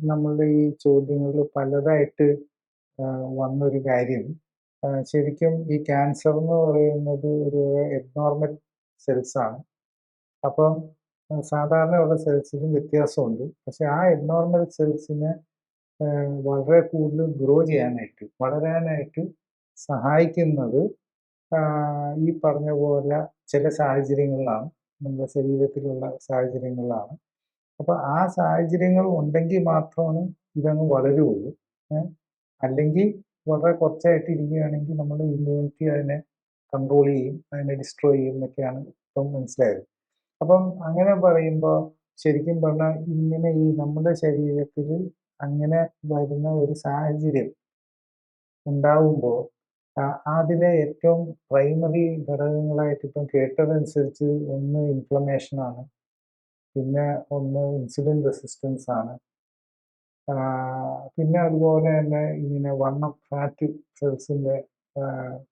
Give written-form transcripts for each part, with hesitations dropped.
നമ്മളുടെ ഈ ചോദ്യങ്ങളിൽ പലതായിട്ട് വന്നൊരു കാര്യം, ശരിക്കും ഈ ക്യാൻസർ എന്ന് പറയുന്നത് ഒരു എബ്നോർമൽ സെൽസാണ്. അപ്പം സാധാരണയുള്ള സെൽസിലും വ്യത്യാസമുണ്ട്. പക്ഷെ ആ എബ്നോർമൽ സെൽസിനെ വളരെ കൂടുതൽ ഗ്രോ ചെയ്യാനായിട്ട്, വളരാനായിട്ട് സഹായിക്കുന്നത് ഈ പറഞ്ഞ പോലെ ചില സാഹചര്യങ്ങളിലാണ്, നമ്മുടെ ശരീരത്തിലുള്ള സാഹചര്യങ്ങളിലാണ്. അപ്പോൾ ആ സാഹചര്യങ്ങൾ ഉണ്ടെങ്കിൽ മാത്രമാണ് ഇതങ്ങ് വളരുകയുള്ളൂ. അല്ലെങ്കിൽ വളരെ കുറച്ചായിട്ട് ഇരിക്കുകയാണെങ്കിൽ നമ്മുടെ ഇമ്മ്യൂണിറ്റി അതിനെ കൺട്രോൾ ചെയ്യും, അതിനെ ഡിസ്ട്രോയ് ചെയ്യും എന്നൊക്കെയാണ് ഇപ്പം മനസ്സിലായത്. അപ്പം അങ്ങനെ പറയുമ്പോൾ ശരിക്കും പറഞ്ഞാൽ ഇങ്ങനെ ഈ നമ്മുടെ ശരീരത്തിൽ അങ്ങനെ വരുന്ന ഒരു സാഹചര്യം ഉണ്ടാവുമ്പോൾ അതിലെ ഏറ്റവും പ്രൈമറി ഘടകങ്ങളായിട്ട് ഇപ്പം കേട്ടതനുസരിച്ച് ഒന്ന് ഇൻഫ്ലമേഷനാണ്, പിന്നെ ഒന്ന് ഇൻസുലിൻ റെസിസ്റ്റൻസ് ആണ്, പിന്നെ അതുപോലെ തന്നെ ഇങ്ങനെ വണ്ണം, ഫാറ്റ് സെൽസിൻ്റെ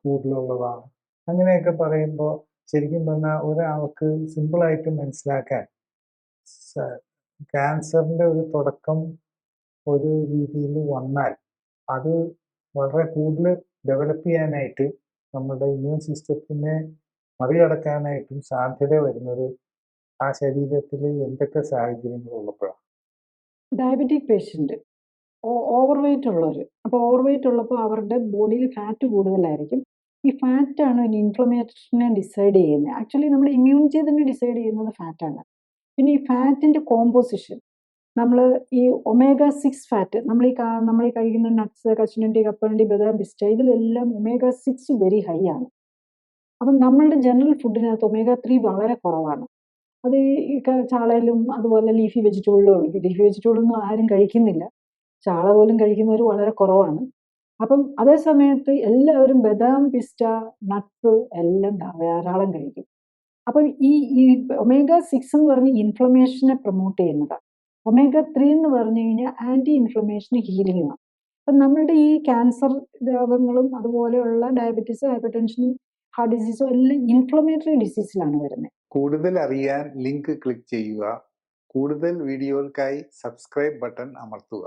കൂടുതലുള്ളതാണ്. അങ്ങനെയൊക്കെ പറയുമ്പോൾ ശരിക്കും പറഞ്ഞാൽ ഒരാൾക്ക് സിമ്പിളായിട്ട് മനസ്സിലാക്കാൻ ക്യാൻസറിൻ്റെ ഒരു തുടക്കം ഒരു രീതിയിൽ വന്നാൽ അത് വളരെ കൂടുതൽ ഡെവലപ്പ് ചെയ്യാനായിട്ട് നമ്മുടെ ഇമ്മ്യൂൺ സിസ്റ്റത്തിനെ മറികടക്കാനായിട്ടും സാധ്യത വരുന്നത് ആ ശരീരത്തിൽ എന്തൊക്കെ സാഹചര്യങ്ങളുള്ളപ്പോഴാണ്. ഡയബറ്റിക് പേഷ്യൻ്റ്, ഓവർ വെയ്റ്റ് ഉള്ളവർ. അപ്പോൾ ഓവർ വെയ്റ്റ് ഉള്ളപ്പോൾ അവരുടെ ബോഡിയിൽ ഫാറ്റ് കൂടുതലായിരിക്കും. ഈ ഫാറ്റാണ് ഇൻഫ്ലമേഷനെ ഡിസൈഡ് ചെയ്യുന്നത്. ആക്ച്വലി നമ്മുടെ ഇമ്മ്യൂണിറ്റി തന്നെ ഡിസൈഡ് ചെയ്യുന്നത് ഫാറ്റാണ്. പിന്നെ ഈ ഫാറ്റിൻ്റെ കോമ്പോസിഷൻ, നമ്മൾ ഈ omega-6 ഫാറ്റ്, നമ്മൾ ഈ കഴിക്കുന്ന നട്ട്സ്, കശുവണ്ടി, കപ്പലണ്ടി, ബദാം, പിസ്റ്റ, ഇതിലെല്ലാം omega-6 വെരി ഹൈ ആണ്. അപ്പം നമ്മളുടെ ജനറൽ ഫുഡിനകത്ത് omega-3 വളരെ കുറവാണ്. അത് ഈ ചാളയിലും അതുപോലെ ലീഫി വെജിറ്റബിളിലും ഉണ്ട്. ലീഫി വെജിറ്റബിളൊന്നും ആരും കഴിക്കുന്നില്ല, ചാള പോലും കഴിക്കുന്നവർ വളരെ കുറവാണ്. അപ്പം അതേ സമയത്ത് എല്ലാവരും ബദാം, പിസ്റ്റ, നട്ട്സ് എല്ലാം ധാരാളം കഴിക്കും. അപ്പം ഈ omega-6 എന്ന് പറഞ്ഞ് ഇൻഫ്ലമേഷനെ പ്രൊമോട്ട് ചെയ്യുന്നതാണ്. omega-3 എന്ന് പറഞ്ഞു കഴിഞ്ഞാൽ ആൻറ്റി ഇൻഫ്ലമേഷൻ ഹീലിംഗാണ്. അപ്പം നമ്മളുടെ ഈ ക്യാൻസർ രോഗങ്ങളും അതുപോലെയുള്ള ഡയബറ്റീസ്, ഹൈപ്പർ ടെൻഷനും ഹാർട്ട് ഡിസീസും എല്ലാം ഇൻഫ്ലമേറ്ററി ഡിസീസിലാണ് വരുന്നത്. കൂടുതൽ അറിയാൻ ലിങ്ക് ക്ലിക്ക് ചെയ്യുക. കൂടുതൽ വീഡിയോകൾക്കായി സബ്സ്ക്രൈബ് ബട്ടൺ അമർത്തുക.